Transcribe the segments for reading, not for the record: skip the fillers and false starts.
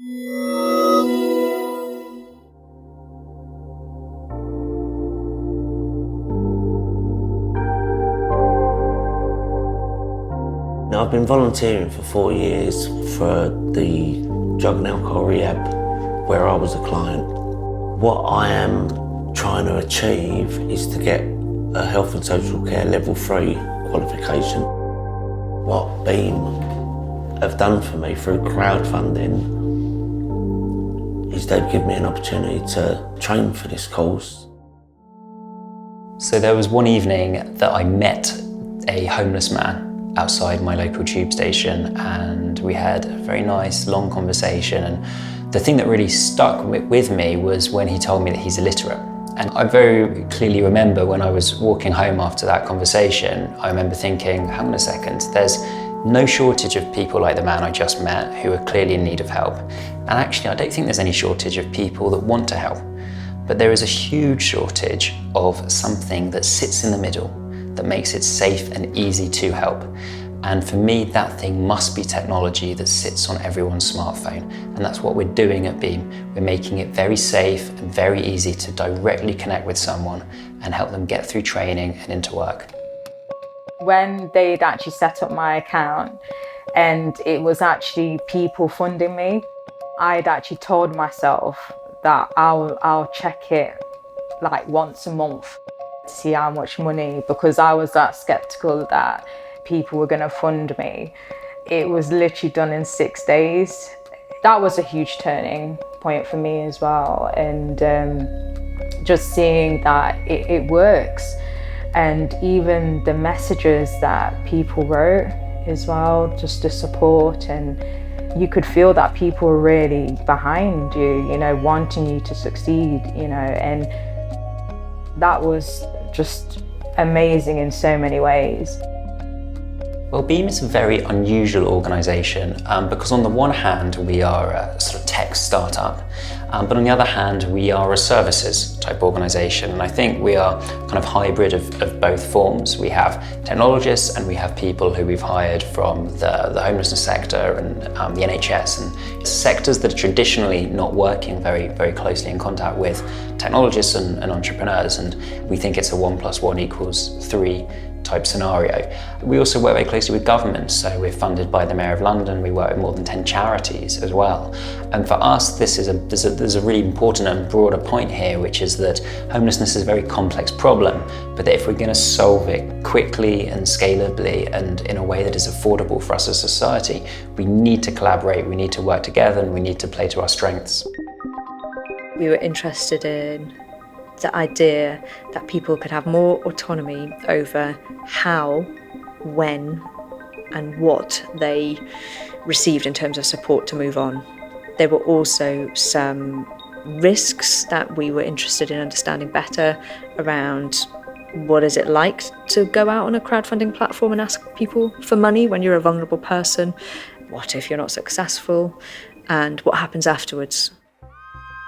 Now, I've been volunteering for 4 years for the drug and alcohol rehab where I was a client. What I am trying to achieve is to get a health and social care level 3 qualification. What Beam have done for me through crowdfunding is they've given me an opportunity to train for this course. So there was one evening that I met a homeless man outside my local tube station, and we had a very nice long conversation, and the thing that really stuck with me was when he told me that he's illiterate. And I very clearly remember when I was walking home after that conversation, I remember thinking, hang on a second, there's no shortage of people like the man I just met who are clearly in need of help. And actually, I don't think there's any shortage of people that want to help. But there is a huge shortage of something that sits in the middle, that makes it safe and easy to help. And for me, that thing must be technology that sits on everyone's smartphone. And that's what we're doing at Beam. We're making it very safe and very easy to directly connect with someone and help them get through training and into work. When they'd actually set up my account and it was actually people funding me, I'd actually told myself that I'll check it like once a month to see how much money, because I was that skeptical that people were going to fund me. It was literally done in 6 days. That was a huge turning point for me as well, and just seeing that it works, and even the messages that people wrote as well, just the support, and you could feel that people were really behind you, you know, wanting you to succeed, you know, and that was just amazing in so many ways. Well, Beam is a very unusual organisation because on the one hand we are a sort of tech startup, but on the other hand we are a services type organisation, and I think we are kind of hybrid of both forms. We have technologists and we have people who we've hired from the homelessness sector and the NHS, and sectors that are traditionally not working very, very closely in contact with technologists and entrepreneurs, and we think it's a 1 + 1 = 3 type scenario. We also work very closely with government, so we're funded by the Mayor of London. We work with more than 10 charities as well. And for us, there's a really important and broader point here, which is that homelessness is a very complex problem, but that if we're going to solve it quickly and scalably and in a way that is affordable for us as a society, we need to collaborate, we need to work together, and we need to play to our strengths. We were interested in the idea that people could have more autonomy over how, when, and what they received in terms of support to move on. There were also some risks that we were interested in understanding better around what is it like to go out on a crowdfunding platform and ask people for money when you're a vulnerable person? What if you're not successful? And what happens afterwards?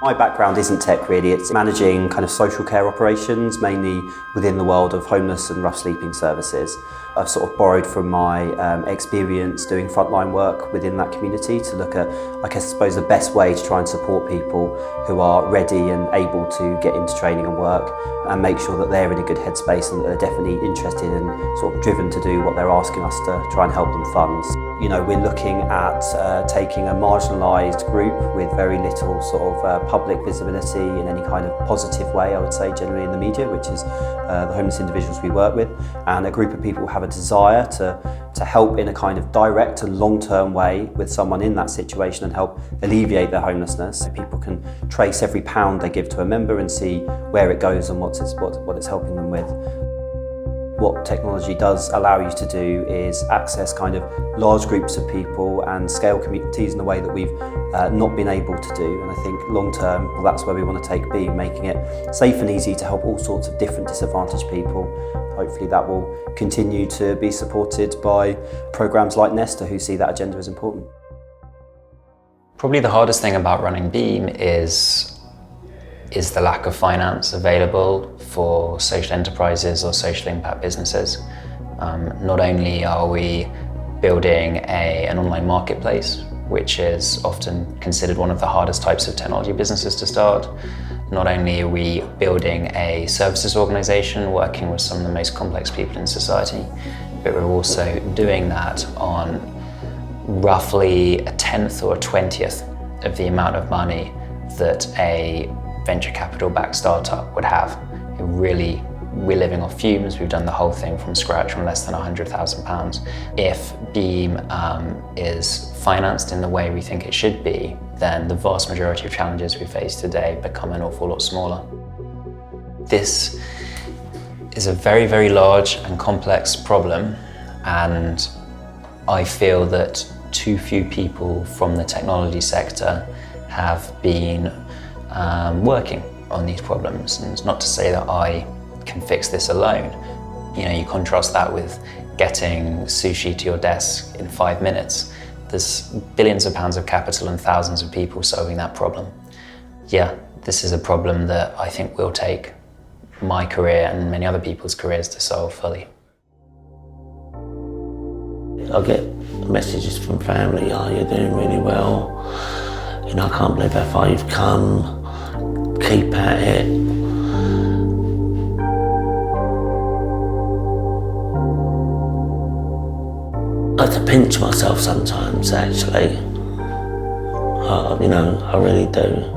My background isn't tech really, it's managing kind of social care operations, mainly within the world of homeless and rough sleeping services. I've sort of borrowed from my experience doing frontline work within that community to look at, I suppose, the best way to try and support people who are ready and able to get into training and work, and make sure that they're in a good headspace and that they're definitely interested and sort of driven to do what they're asking us to try and help them fund. You know, we're looking at taking a marginalised group with very little sort of public visibility in any kind of positive way, I would say, generally in the media, which is the homeless individuals we work with, and a group of people who have a desire to help in a kind of direct and long-term way with someone in that situation and help alleviate their homelessness. So people can trace every pound they give to a member and see where it goes and what it's helping them with. What technology does allow you to do is access kind of large groups of people and scale communities in a way that we've not been able to do. And I think long term, well, that's where we want to take Beam, making it safe and easy to help all sorts of different disadvantaged people. Hopefully that will continue to be supported by programs like Nesta, who see that agenda as important. Probably the hardest thing about running Beam is the lack of finance available for social enterprises or social impact businesses. Not only are we building an online marketplace which is often considered one of the hardest types of technology businesses to start. Not only are we building a services organisation working with some of the most complex people in society, but we're also doing that on roughly a 10th or a 20th of the amount of money that a venture capital backed startup would have. We're living off fumes. We've done the whole thing from scratch on less than £100,000. If Beam is financed in the way we think it should be, then the vast majority of challenges we face today become an awful lot smaller. This is a very, very large and complex problem, and I feel that too few people from the technology sector have been working on these problems. And it's not to say that I can fix this alone. You know, you contrast that with getting sushi to your desk in 5 minutes. There's billions of pounds of capital and thousands of people solving that problem. Yeah, this is a problem that I think will take my career and many other people's careers to solve fully. I get messages from family, oh, you're doing really well. You know, I can't believe how far you've come. Keep at it. I have to pinch myself sometimes, actually. You know, I really do.